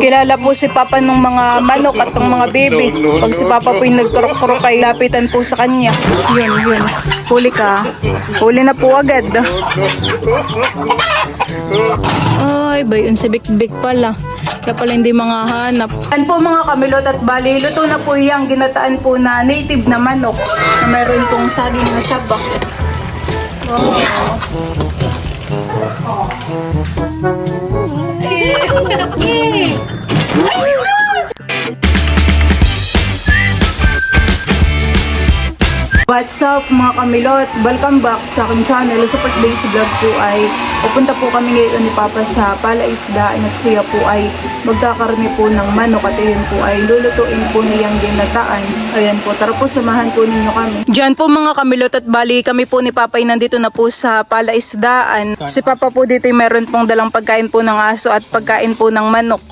Kilala po si Papa ng mga manok at ng mga baby. Pag si Papa po yung nagturok-turok ay lapitan po sa kanya. Yun. Huli ka. Huli na po agad. Ay, bayon si Bik-Bik pala. Kaya pala hindi mga hanap. Yan po mga kamilot at bali, luto na po yung ginataan po na native na manok na mayroon pong saging na sabak. What's up mga kamilot? Welcome back sa aking channel. Sa Days Vlog po ay pupunta po kami ngayon ni Papa sa palaisdaan at siya po ay magkakarni po ng manok at ayun po ay lulutuin po niyang ginataan. Ayan po, tara po samahan po ninyo kami. Diyan po mga kamilot at bali kami po ni Papa ay nandito na po sa palaisdaan. Si Papa po dito ay meron pong dalang pagkain po ng aso at pagkain po ng manok.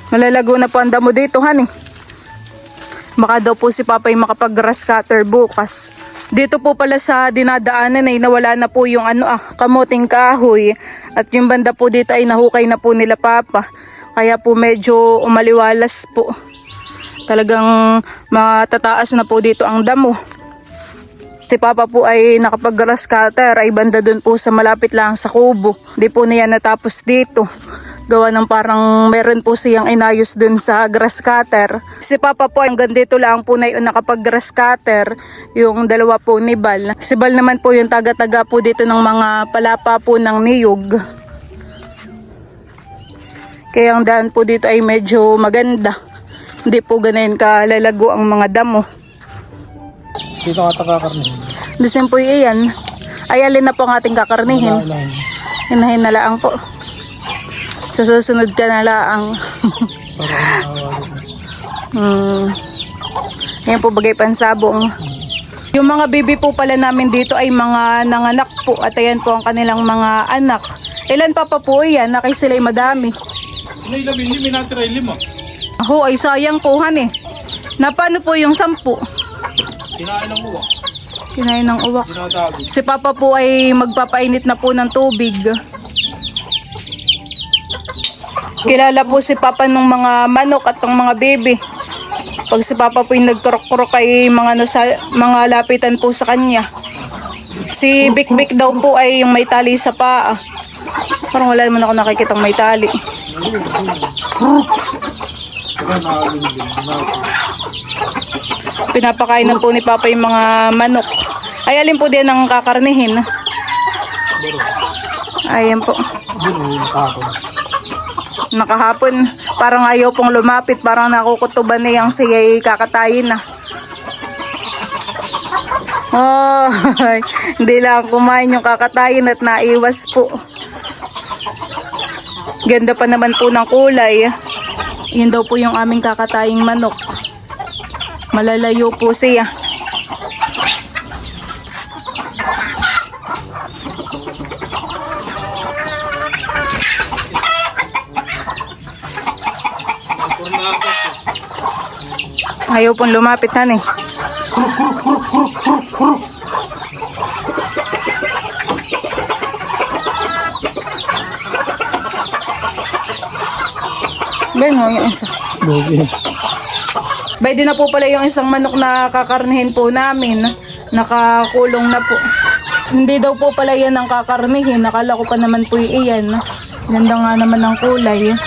Malalago na po ang damo dito, honey. Baka daw po si Papa ay makapag-grass cutter bukas. Dito po pala sa dinadaanan ay nawala na po yung kamuting kahoy. At yung banda po dito ay nahukay na po nila Papa. Kaya po medyo umaliwalas po. Talagang matataas na po dito ang damo. Si Papa po ay nakapag-grass cutter ay banda dun po sa malapit lang sa kubo. Di po niya natapos dito. Gawa ng parang meron po siyang inayos dun sa grass cutter. Si Papa po hanggang dito lang po na yung nakapag-grass cutter, yung dalawa po ni Bal. Si Bal naman po yung taga-taga po dito ng mga palapa po ng niyog. Kaya ang daan po dito ay medyo maganda. Hindi po ganayin kalalago ang mga damo. Dito ka kakarnihin. Lusin po iyan. Ay alin na po ang ating kakarnihin. Hinahin na laang po. Sa susunod ka na laang. Yan po bagay pansabong. Yung mga baby po pala namin dito ay mga nanganak po. At ayan po ang kanilang mga anak. Ilan pa po yan? Nakay sila'y madami. May labing lima, natiray lima. Ako ay sayang po han. Na paano po yung 10? Kinain ng uwak. Kinain ng uwak. Dinadago. Si Papa po ay magpapainit na po ng tubig. Kilala po si Papa ng mga manok at ng mga baby. Pag si Papa po yung nagturok-turok ay mga lapitan po sa kanya. Si Bik-Bik daw po ay yung may tali sa paa. Parang wala naman ako nakikitang may tali. Pinapakain na po ni Papa yung mga manok. Ay alin po din ang kakarnihin. Ayan po. Nakahapon, parang ayaw pong lumapit, parang nakukutuban na yung siya'y kakatayin na. Oh, hindi lang kumain yung kakatayin at naiwas po. Ganda pa naman po ng kulay. Yun daw po yung aming kakataying manok. Malalayo po siya. Ayaw pong lumapit na eh. Ben mo yung isa. Pwede na po pala yung isang manok na kakarnihin po namin. Nakakulong na po. Hindi daw po pala yan ang kakarnihin. Nakala ko pa naman po iyan. Ganda nga naman ang kulay.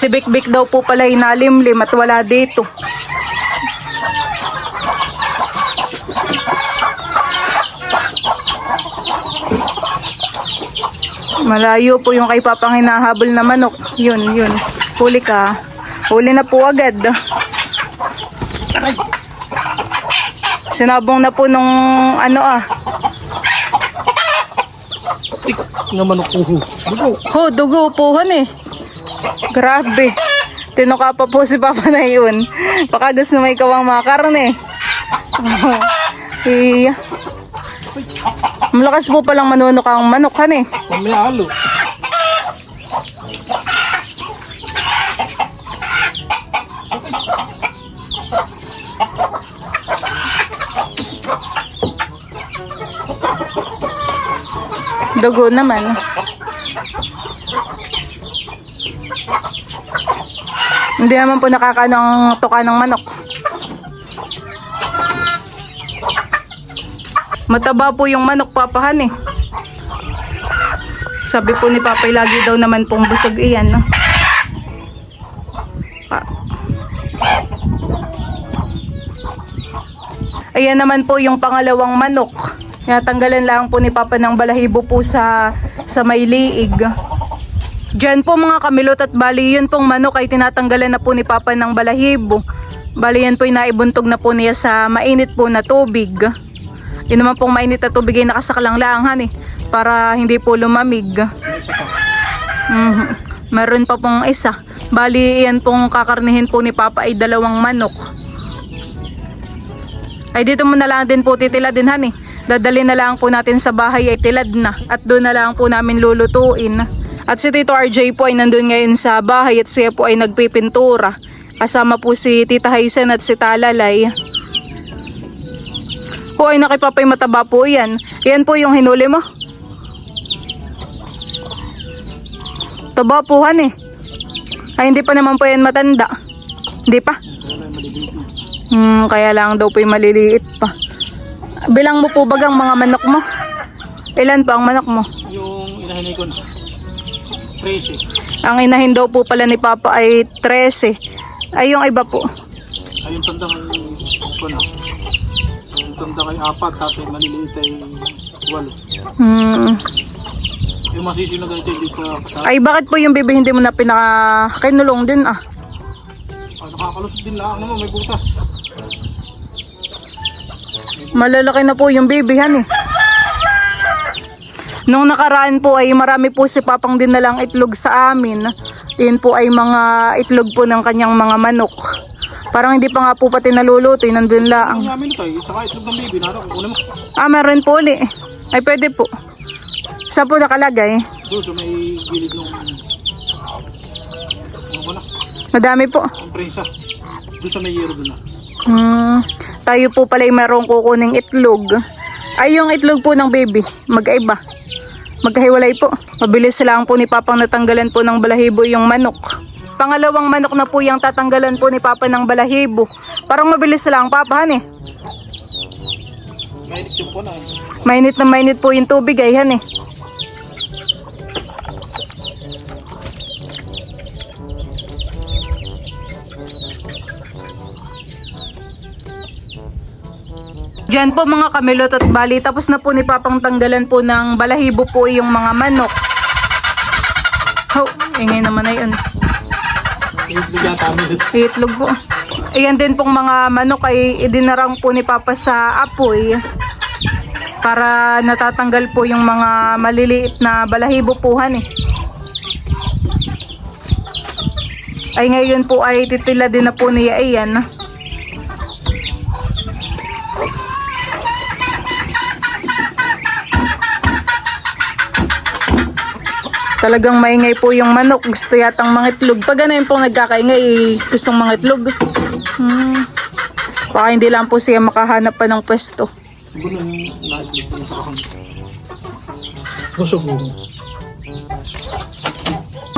Si Bik-Bik daw po pala inalimlim at wala dito. Malayo po yung kay Papang hinahabol na manok. Yun. Huli ka. Huli na po agad. Sinabong na po nung Nga manok uho. Dugo. Dugo upuhan eh. Grabe. Tinuka pa po si Papa na yun. Baka gusto may kawang mga karne. Iya. Malakas po palang manunok ang manok han eh. May halo. Dugo naman. Hindi naman po nakakaano ang tuka ng manok. Mataba po yung manok, papahan eh. Sabi po ni Papay, lagi daw naman pong busog iyan, no? Ayan naman po yung pangalawang manok. Natanggalan lang po ni Papa ng balahibo po sa may liig. Diyan po mga kamilot, at bali yun pong manok ay tinatanggalan na po ni Papa ng balahibo. Bali yan po yung naibuntog na po niya sa mainit po na tubig. Yun naman pong mainit na tubig ay nakasaklang laanghan eh, para hindi po lumamig. Meron pa pong isa. Bali yan pong kakarnihin po ni Papa ay 2 manok. Ay dito mo na lang din po titiladin han eh. Dadali na lang po natin sa bahay ay tilad na. At doon na lang po namin lulutuin. At si Tito RJ po ay nandun ngayon sa bahay at siya po ay nagpipintura. Kasama po si Tita Haisen at si Talalay. Po ay nakipapay mataba po yan. Yan po yung hinuli mo. Taba po han eh. Ay hindi pa naman po yan matanda. Hindi pa. Kaya lang daw po yung maliliit pa. Bilang mo po bagang mga manok mo? Ilan pa ang manok mo? Yung inahinay ko na. 13. Ang inahin daw po pala ni Papa ay 13. Ay yung iba po. Ay yung tanda kay ko na. Yung tanda kay 4, tapos yung maliliit ay 8. Yung masisi na ganito hindi pa kasama. Ay bakit po yung bebe hindi mo na kinulong din ah? Nakakalusot din lang naman, may butas. Malalaki na po yung babyhan eh. Nung nakaraan po ay marami po si Papang dinalang itlog sa amin. Yun po ay mga itlog po ng kanyang mga manok. Parang hindi pa nga po pati naluluto, nandun lang. Ang namin ito ay, saka itlog ng baby, naroon, kukunin mo. Meron po uli. Ay pwede po. Saan po nakalagay? Doon, so may gilid ng ano ko na, Madami po. ang prensa. Doon sa may yero doon na. Tayo po pala ay mayroong kukuning itlog. Ay yung itlog po ng baby, magkaiba. Magkahiwalay po. Mabilis lang po ni Papang natanggalan po ng balahibo yung manok. Pangalawang manok na po yung tatanggalan po ni Papa ng balahibo. Parang mabilis lang papahan eh. Mainit yung po na. Mainit na mainit po yung tubig ay han eh. Diyan po mga kamilot at bali, tapos na po ni Papang tanggalan po ng balahibo po yung mga manok. Oh, ingay naman na yun. Itlog yata kami dito. Itlog po. Ayan din pong mga manok ay idinarang po ni Papa sa apoy para natatanggal po yung mga maliliit na balahibo puhan eh. Ay ngayon po ay titila din na po niya ayan. Talagang maingay po yung manok. Gusto yatang mga itlog. Pag ano yung pong nagkakaingay, gustong mga itlog. Baka hindi lang po siya makahanap pa ng pwesto. Siguro yung naitlog ko sa kahon. Busog mo.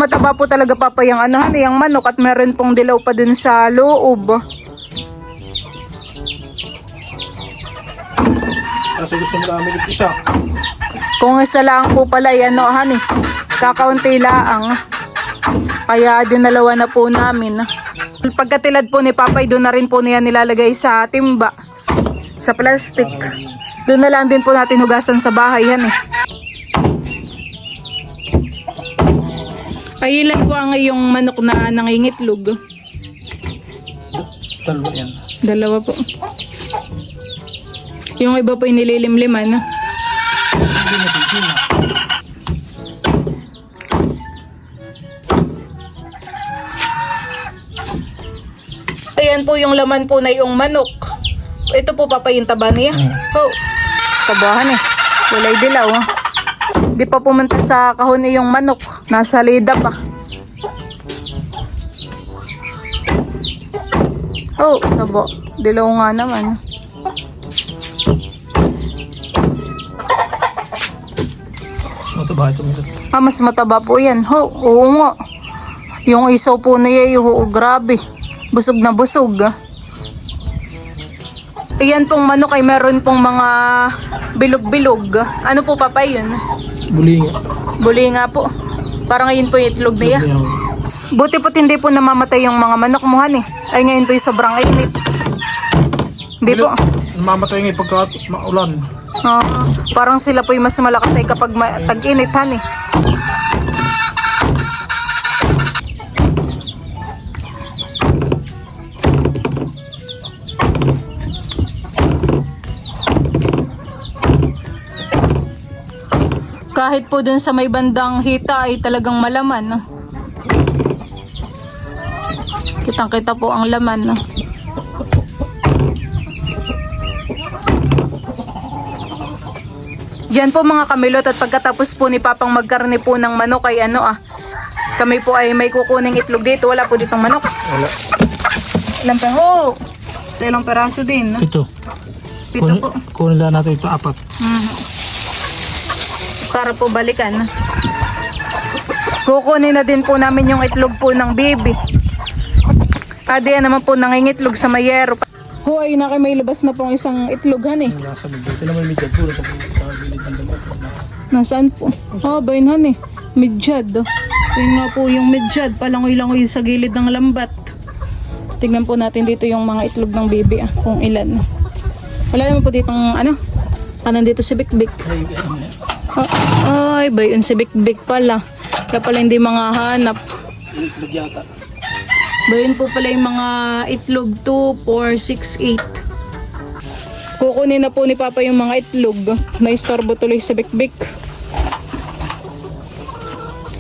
Mataba po talaga Papa yung yung manok at meron pong dilaw pa dun sa loob. Kasi gusto mo namin isa. Kung isa lang po pala yan, kakaunti laang. Kaya dinalawa na po namin. Pagkatilad po ni Papay, doon na rin po niya nilalagay sa timba. Sa plastic. Doon na lang din po natin hugasan sa bahay yan eh. Ay ilan po ang iyong manok na nangingitlog? 2 yan. 2 po. Yung iba po inililimliman. Hindi na tingin na. Ayan po yung laman po na yung manok. Ito po Papa yung taba niya. Oh, tabahan eh. Walay dilaw. Di pa pumunta sa kahon yung manok. Nasa lida pa. Oh, taba. Dilaw nga naman. mataba ito minute. Mas mataba po yan. Oo nga. Yung isaw po niya, grabe. Busog na busog. Ayan pong manok ay meron pong mga bilog-bilog. Ano po papay yun? Bulinga. Bulinga po. Parang ngayon po yung itlog niya. Buti po't hindi po namamatay yung mga manok mo, han eh. Ay ngayon po yung sobrang init. Hindi po. Namamatay ngayon pagka maulan. Parang sila po yung mas malakas ay kapag tag-init, han eh. Kahit po dun sa may bandang hita ay talagang malaman. No? Kitang-kita po ang laman. No? Diyan po mga kamilot at pagkatapos po ni Papang magkarni po ng manok ay kami po ay may kukuning itlog dito. Wala po ditong manok. Wala. Ilang sa ilang peraso din. No? Ito. Pito po. Kunin lang natin ito 4. Para po balikan. Kukunin na din po namin yung itlog po ng baby. Diyan naman po nangingitlog sa mayero. Hoy, may labas na pong isang itlogan eh. Nasa medyo. Ito naman medyo puro sa gilid ng dagat. Nasaan po? Bainhan eh. Midyad. Yun nga po yung midyad. Palangoy-langoy sa gilid ng lambat. Tingnan po natin dito yung mga itlog ng baby kung ilan. Wala naman po ditong nandito si Bik-Bik. Ay, bayon si Bik-Bik pala. Kaya pala hindi mga hanap. Itlog yata. Bayon po pala yung mga itlog 2, 4, 6, 8. Kukunin na po ni Papa yung mga itlog. Naistorbo tuloy si Bik-Bik.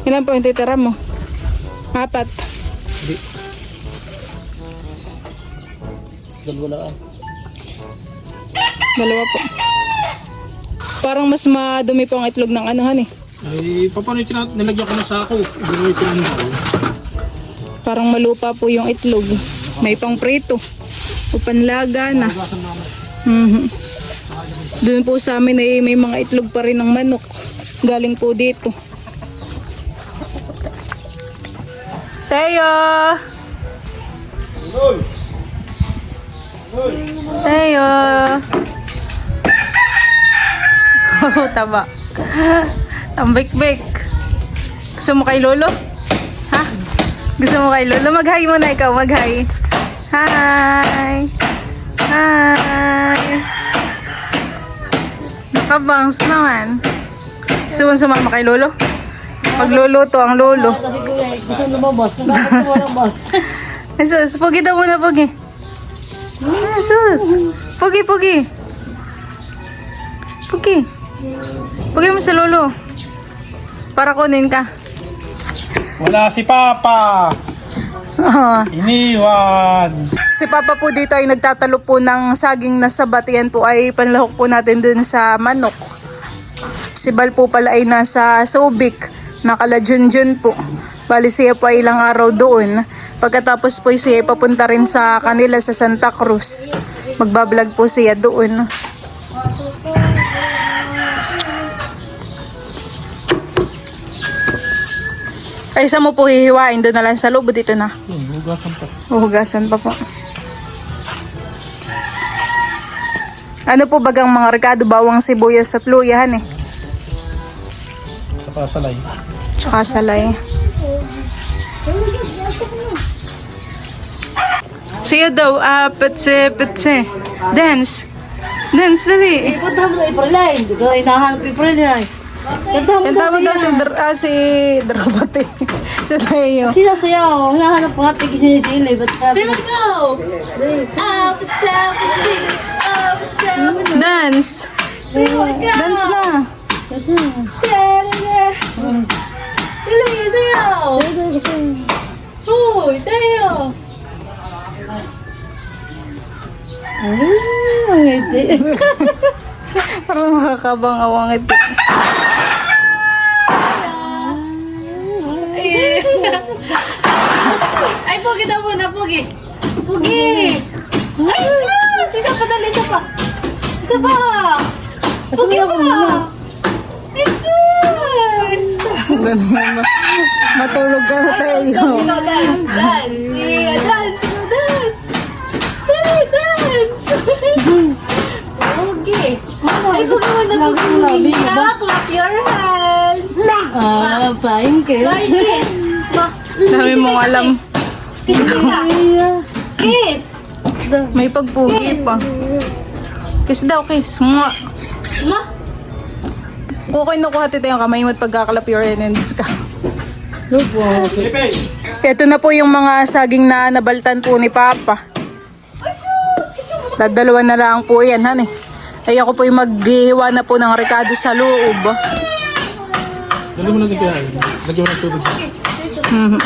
Ilan po yung titira mo? 4. Hindi. Dalawa. Dalawa po. Parang mas madumi po ang itlog ng han eh. Ay, paano nilagyan ko na sako? Parang malupa po yung itlog. May pang prito. O panlaga na. Doon po sa amin ay may mga itlog pa rin ng manok. Galing po dito. Teo! Teo! Taba. Ang bik-bik. Gusto mo kay Lolo? Ha? Gusto mo kay Lolo? Mag-hi muna ikaw. Mag-hi. Hi! Hi! Nakabangs naman. Gusto mo sumama kay Lolo? Magluluto ang Lolo. Kasi kuya, gusto lumabas. Nagkakatuwa walang bus. Jesus, pugi daw muna, pugi. Jesus! Pugi, pugi. Pugi. Pugi mo sa Lolo. Para kunin ka. Wala si Papa. Iniwan. Si Papa po dito ay nagtatalo po ng saging na sabat. Yan po ay panlahok po natin dun sa manok. Si Bal po pala ay nasa Subic. Nakala-Junjun po. Bali siya po ay ilang araw doon. Pagkatapos po siya ay papunta rin sa kanila sa Santa Cruz. Magbablog po siya doon. Ay, saan mo po hihiwain? Doon na lang sa loob, dito na. Hugasan pa. Hugasan pa po. Ano po bagang mga rekado? Bawang sibuyas at luya, eh. Saka salay. Tsaka salay. Siya daw, petse. Dance. Dance, dali. Ipunta mo sa Ipreline. Hindi ko hinahanap Ipreline. Kanta mo Kanta mo daw siya. si Drabate. Si Tayo. Sinasayaw. Hinahanap ko nga tigil sinisili. Ba't ka? Say, let's go! Up, it's up, it's up. Dance. Say, let's go! Dance na. Tuloy, sayaw! Uy, tayo! Ang hindi. Parang makakabang awang ito. Ay, pogi daw muna, pogi! Pogi! Ay, sus! Isa pa, dali, isa pa! Isa pa! Pogi pa! Ay, sus! Matulog ka na tayo. Ikaw dance, dance. Yeah, dance, ikaw dance. Dali, dance. Okay. Ay, huwag mo na pugi. Clap your hands. Flying kiss. Bye, kiss. Dami mong alam. Kiss kita. Kiss. May pagpugi pa. Kiss daw, kiss. Mwah. Ma. Kung kinukuha tito yung kamay mo at pagkakalap your hands ka. Philippine! Ito na po yung mga saging na nabaltan po ni Papa. Dadalawa na lang po yan, honey. Ay ako po yung maghihiwa na po ng rekado sa loob. Dali mo na din kaya. Lagyan mo ng tubig. Mhm.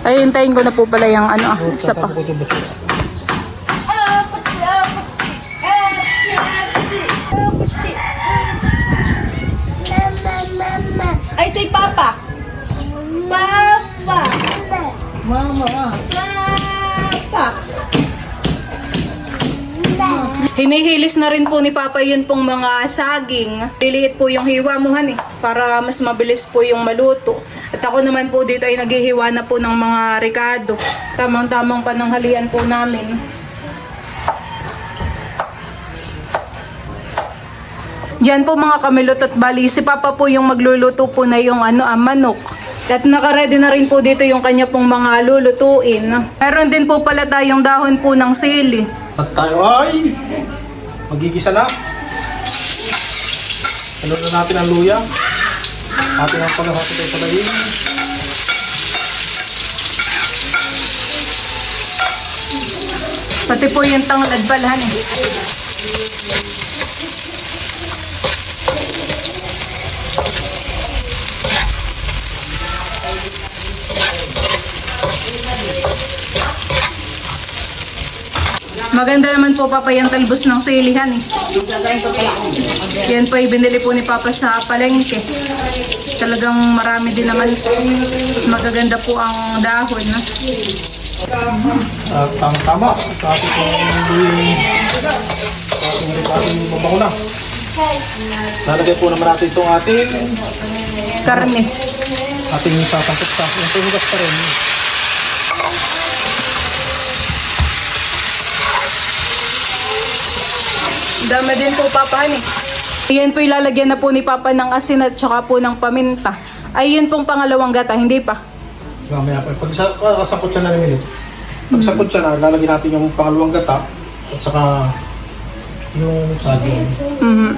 Ay, hintayin ko na po pala yung ano, isa pa. Ay, say Papa. Papa. Mama. Papa. Hinihilis na rin po ni Papa yun pong mga saging. Liliit po yung hiwa mo, honey, para mas mabilis po yung maluto. At ako naman po dito ay naghihiwa na po ng mga rekado. Tamang-tamang pananghalian po namin. Yan po mga kamilot at bali, si Papa po yung magluluto po na yung manok. At nakaredy na rin po dito yung kanya pong mga lulutuin. Meron din po pala tayong dahon po ng sili. At tayo ay magigisa na. Ano na natin ang luya. Atin ang palahati tayo palayin. Pati po yung tanglad pala, honey. Maganda naman po Papa yung talbos ng silihan eh. Yan po ay binili po ni Papa sa palengke. Talagang marami din naman po. Magaganda po ang dahon. No? Tama. Sa ating luya. Sa ating mabango na. Lalagay po naman natin itong ating Karne. ating sasangkot sa yung tumugas pa rin. Dami din po Papa eh. Ayan po ilalagyan na po ni Papa ng asin at saka po ng paminta. Ay yun pong pangalawang gata, hindi pa. Mamaya pa. Pag kasangkot siya na ng minute. Pag sangkot siya na, lalagyan natin yung pangalawang gata at saka yung saging. Mhm.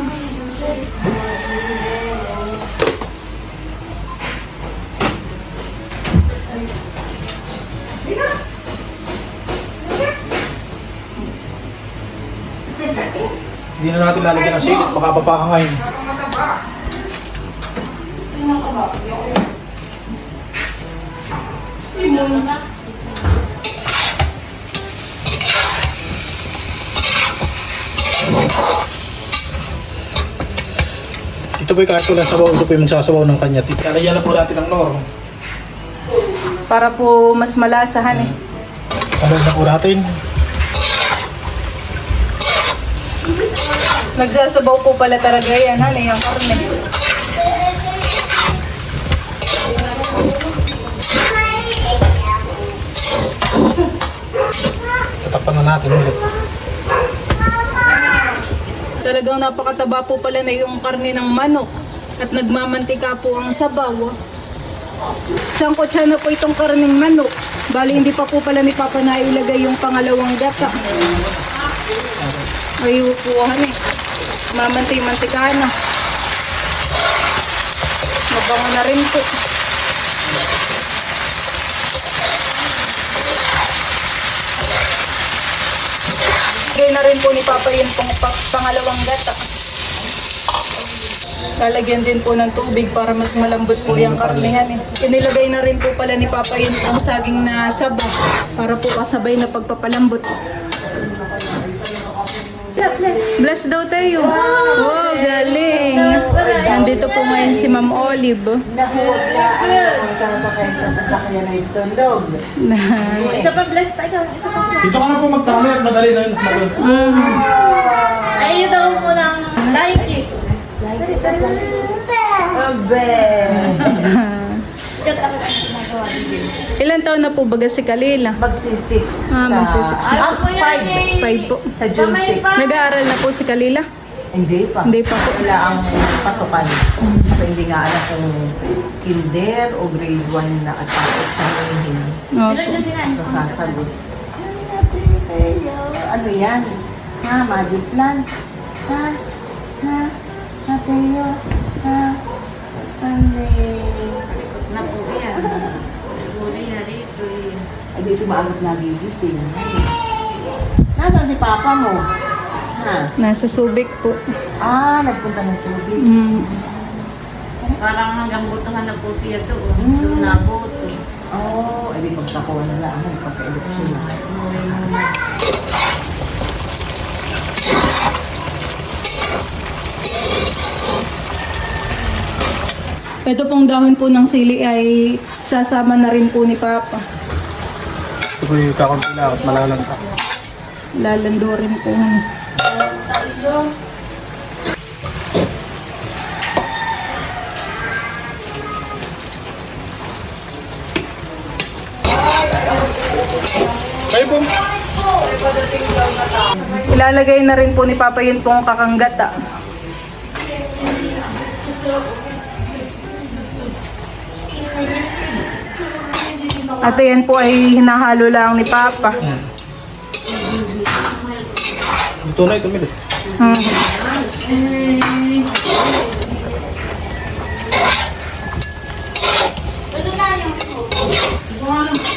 Hindi na natin lalagyan ng silit, baka papahangay. Ito po'y kahit walang sabaw, ito po'y magsasabaw ng kanya. Lalagyan na po natin ng nor. Para po mas malasahan eh. Sabaw na po natin. Nagsasabaw po pala talaga yan, honey, yung karne. Tatakpan na natin ulit. Talagang napakataba po pala na yung karne ng manok. At nagmamantika po ang sabaw. Isang kutsara po itong karneng manok. Bali hindi pa po pala ni Papa na ilagay yung pangalawang gata. Ay, upuhan eh. Mamanti-mantikahan na. Mabango na rin po. Lagay na rin po ni Papa yung pangalawang gata. Lalagyan din po ng tubig para mas malambot po yung karnehan eh. Inilagay na rin po pala ni Papa yung pang saging na saba para po kasabay na pagpapalambot. Bless daw tayo. Wow, galing. Nandito po ngayon si Ma'am Olive. Sasakay sa sasakyan na ito. Dog. Isa pa bless pa ikaw. Isa pa bless. Dito ka na po magtami at madali na yun. Ay, daw mo ng like kiss. Ilan taon na po baga si Kalila? Magsi-6 Magsi-6 na. Ano yan eh? 5 po. sa June 6. Nag-aaral na po si Kalila? Hindi pa. Hindi pa po. Wala ang pasukan. So, hindi nga alam kung kinder o grade 1 na at examihin. Opo. Tapos sasagot. Ano yan? Ha? Magic plant? Ha? Ha? Mateo? Ha? Ano? Na po yan. Kulay na rito eh. Ay, dito maagot nagigising. Nasaan si papa mo? Ha? Nasa Subic po. Ah, nagpunta ng Subic. Parang hanggang butuhan na po siya doon. So, naboto. Oh, edi magkakuha na lang. Pagka-eleksyon na. Ito pong dahon po ng sili ay sasama na rin po ni Papa. Ito po yung kakunti na at malalanta. Lalando rin po. Kayo po. Ilalagay na rin po ni Papa yun pong kakanggata. At ayan po ay hinahalo lang ni Papa. Ito na ito, Milit.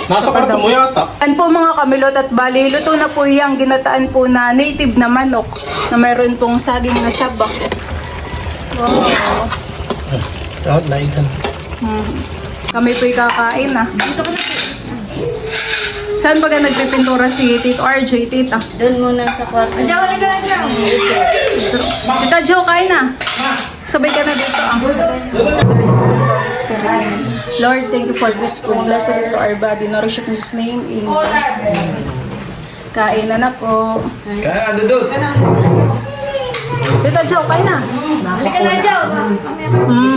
Nasa kwarto mo yata. Yan po mga kamilot at bali, luto na po yung ginataan po na native na manok na mayroon pong saging na sabak. Wow. Ito, naitan. Kami po'y kakain na. Saan ba ka nagpipintura si Tito RJ, Tita? Doon muna sa kwarto. Diyan, wala ka na dyan. Tita Jo, kain na. Sabay ka na dito. Lord, thank you for this food. Bless it to our body. Nourish it in His name. Amen. Kain na po. Kaya, dudut. Tita Jo, kain na. Halika na dyan.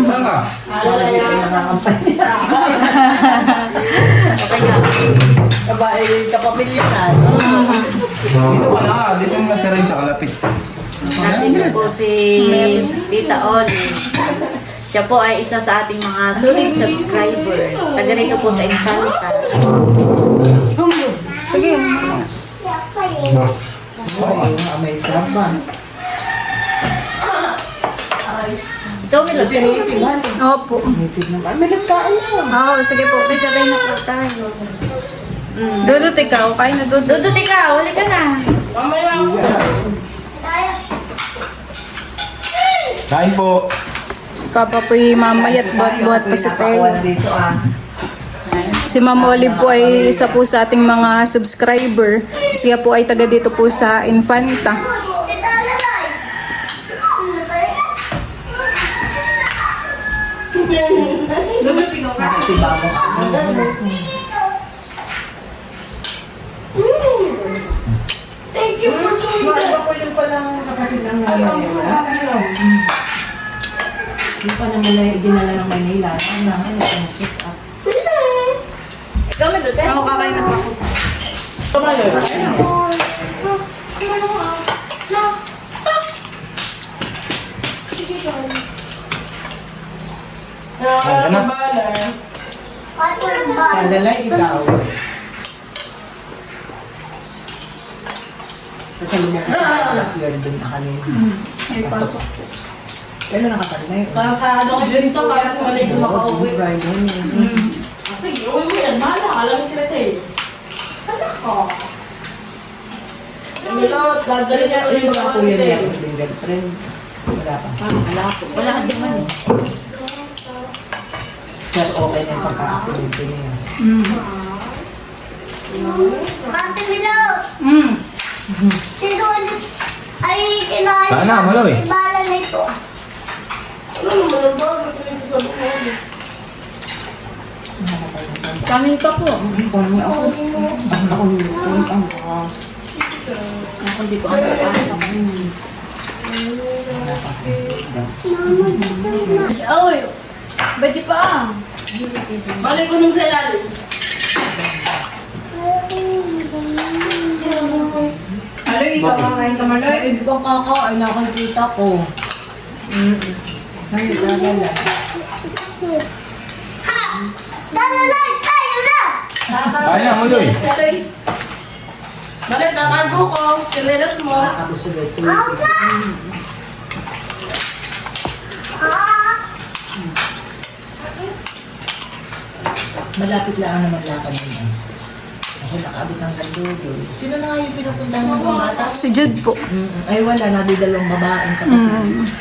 Saan ka? Kapamilya na. Dito ka na. Dito mo na si Rin sa kalapit. Natin po si Tita Oli. Siya po ay isa sa ating mga solid subscribers. Taga rito po sa Infanta. Sige. May sabang. Ito, Milot. Opo. Native naman. May nagkain na. Oo, sige po. Sabay na po tayo. Dudut ikaw. Kain na Dudut. Dudut ikaw, halika na. Kain po. Si Papa po'y mamayat buhat-buhat pa sa tayo. Nakakuha dito ah. Si Ma'am Olive po ay isa po sa ating mga subscriber. Siya po ay taga dito po sa Infanta. Nakatibang mo. Thank you for doing that. Ako yung palang kapatid ng Hindi pa naman na dinala ng Manila. Ano na, check up. Ikaw, Milot. Ako kakain na po ako. Kain ka na. Kadala ikaw. Kasalubong ko sa last year dun na kanina. Ay, pasok. Kailan nakasal na yun? Ano ko din to para sa mali ko makauwi. Friday. Sige, uwi mo yan. Mahal na, alam sila tayo. Anak ko. Milot, dadali niya ulit Yung mga mga kuya niya, kapatid. yung girlfriend. Wala pa. Wala po. Wala ka din man. Pero okay na yung pagka-accidente niya. Ate Milo, Mm. sino ulit ay kinain Kain na, malaw eh. bala na ito? Ano naman ba? Ito yung sasabok mo. Kami pa po. Kami ako. Ako lulutong ang baka. Ako di ko ang kapasok. Oy, Pwede pa. Balik ko nung sa ilalim. Maloy, ikaw kakain ka, Maloy. Hindi ko kakain, nakikita ko. Ay, gagala. Talalay tayo na! Kaya na, Maloy. Balik, tatago ko. Chinelas mo. Nakakabusog ito. Malapit lang naman lakad nila. Ako nakaabot ng kandudo. Sino na nga yung pinupuntahan ng mga bata? Si Jude po. Ay wala, nabi dalawang babaeng kapatid.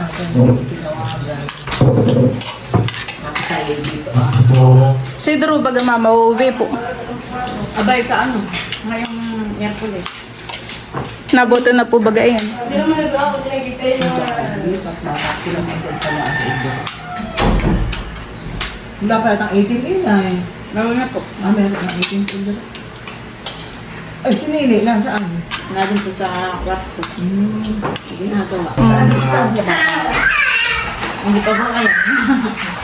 Ang tinawagan. Nakasayo dito Si Drew baga mama uuwi po. Abay ka ano? Ngayong Miyerkules. Nabuto na po baga yan. Hindi naman nag ako nakikita yung... Lipat na, silang hanggang pala ang iba. Wala pa yatang 18 inay. Meron na po. Meron ng 18 silver. Ay, sinili lang saan? Nandun po sa kwarto. Ginagawa. Saan siya ba? Hindi pa ba alam?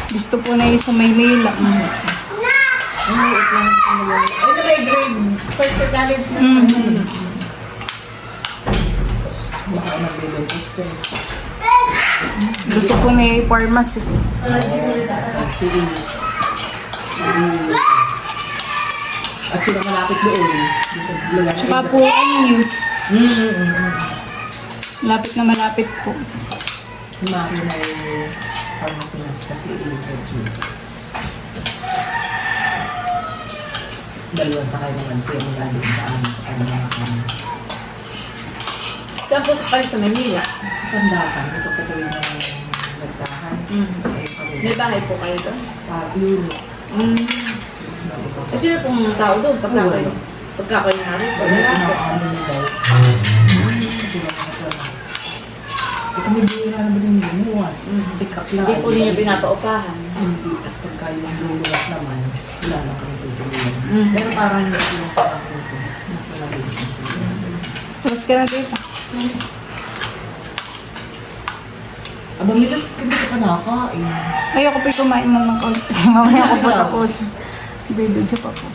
Gusto po na yung sa Maynila. Ay, maliit lang sa mga. Ay, na may grade. First year college na. Baka mag-dentist eh. Gusto po na yung pharmacy. Sige. At sila malapit doon. Tsaka po ano yun. Lapit na malapit po. Mami na yung pharmacy na sa CHRG. Dalawang sakay naman siya mula din sa mga kami. Saan po sa sa Manila? Sa Pandakan, ito pa tuloy na nagtahan. May bahay po kayo doon? Yun. Kasi yung pong tao doon, pagka kayo narito. Wala po. Kami hindi na naman yung lumuwas. Check up lang. Hindi po ninyo pinapaupahan. Hindi. At pagka yung luluwas naman, wala na kami tutuloy. Pero parang hindi sila parang ito. Tapos ka na dito. Aba, Milo, hindi ka nakakain. Ayoko po kumain na ng konti. Mamaya ko po tapos. Bibidyo pa po.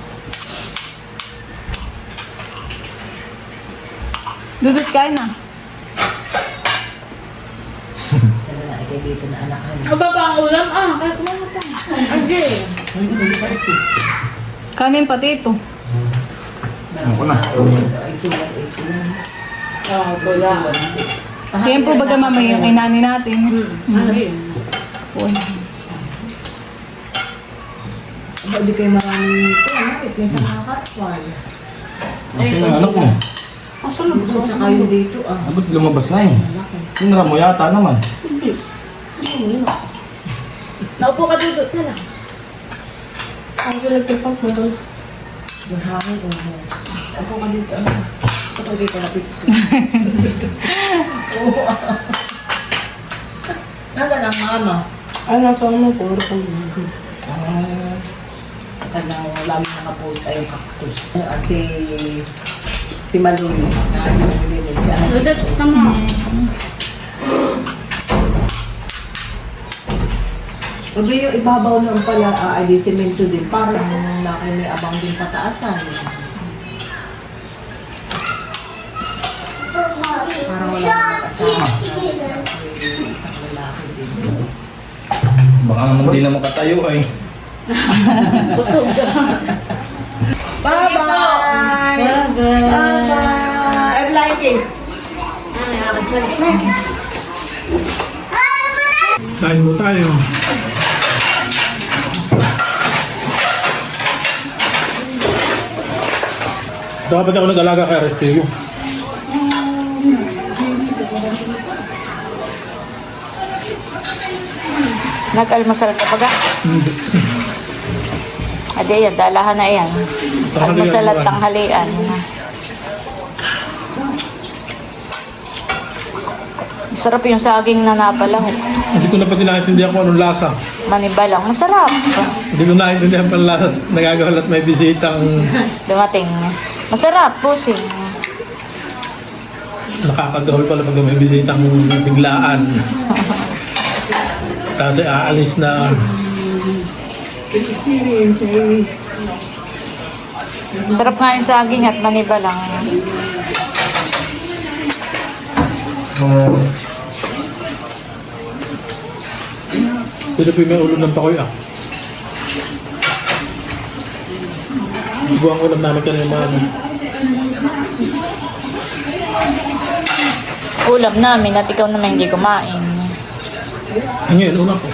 Dudut kain na. Kaya na, ikay dito na anakan. Aba pa ang ulam? Kaya kumain pa. Okay. Ay, hindi pa ito. Kanin pati ito. Ako na. Ay, tulang ito. Wala. Kaya po baga mamaya yung inani natin. Ano yun? Po. Aba, di kayo maraming ito. May sa mga kapwal. Kasi na anak mo. Bukod sa kayo dito, Abot lumabas na eh. Tinra mo yata naman. Naupo ka dudot na lang. Ang nagtipang noodles. Yung hangin, ako ka dito, kapag dito lapit ko. Oo. Nasaan ang mama? Ay, nasa ano po. Talagang lagi nakapost ay yung cactus. Kasi si Maloy, nabili siya. Dudot ka mo. Pag yung ibabaw noon pala, ay di semento din. Para na kayo may abang din pataasan. Para wala kang kasama. Isang lalaki din. Baka naman di na makatayo eh. Busog ka. Bye-bye! Bye-bye! I'm like this. Kain mo tayo. Dapat ako nag-alaga kay Restilio. Nag-almusal ka baga? Adi yan, dalahan na yan. Almusal at tanghalian. Masarap yung saging na napalang. Hindi ko na pati nakaintindihan kung anong lasa. Manibalang. Masarap. Hindi ko nakaintindihan pang lasa. Nagagawalat may bisitang Dumating. Masarap, pusing. nakakagahol pala pag may bisitang biglaan. Kasi aalis na. Sarap nga yung saging at maniba lang. Sino po may ulo ng pakoy ah? Buwang ulam namin kanina mga Ulam namin at ikaw naman hindi kumain. Ngayon, una po.